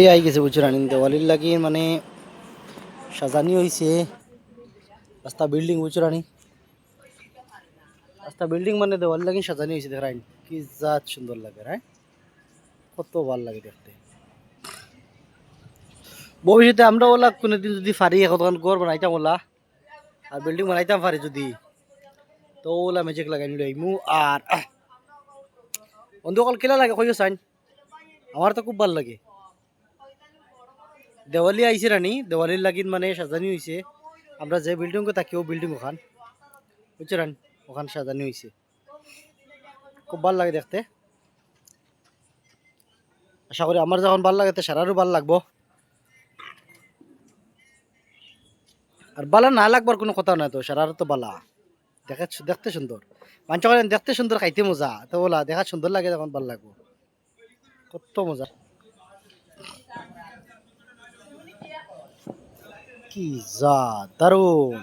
I গেছে বুঝছেন দেওয়ালির লাগি মানে সাজানি হয়েছে রাস্তা বিল্ডিং বুঝছেন রাস্তা বিল্ডিং মানে দেওয়ালির লাগি সাজানি হয়েছে দেখাইন কি জাত সুন্দর লাগে হ্যাঁ কত ভালো লাগে দেখতে ভবিষ্যতে আমরা ওলা কোনোদিন যদি পারি এখন ঘর বানাইতাম ওলা আর বিল্ডিং বানাইতাম পারি যদি তো ওলা ম্যাজিক লাগাই নিলাইমু আর অন্ধকাল কেলা লাগে কইও চাইন আমার তো খুব ভালো লাগে দেওয়ালি আইছে রানি দেওয়ালির লাগিন মানে সাজানি হয়েছে আমরা যে বিল্ডিং থাকি ও বিল্ডিং ওখান বুঝছেন ওখান সাজানি হয়েছে খুব ভালো লাগে দেখতে আশা করি আমার যখন ভালো লাগে তো সারারও ভালো লাগবো আর বালা না লাগবার কোনো কথা নাই তো সারারও তো বালা দেখতে সুন্দর মানুষ করেন দেখতে সুন্দর খাইতে মজা তো বলা দেখা সুন্দর লাগে তখন ভালো লাগবো কত মজা কি যা দারুন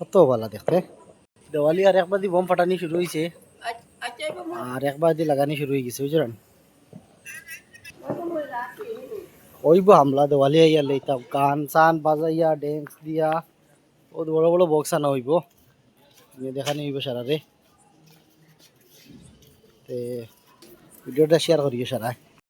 কত ভালো দেখতে দেওয়ালি আর একবার দি বম ফাটানি শুরু হয়েছে আর একবার দি লাগানি শুরু হয়ে গেছে বুঝলেন ওইব হামলা দেওয়ালি আইয়া লইতাম গান চান বাজাইয়া ড্যান্স দিয়া ও বড় বড় বক্স আনা হইব দেখানি হইব সারারে ভিডিওটা শেয়ার করিও সারা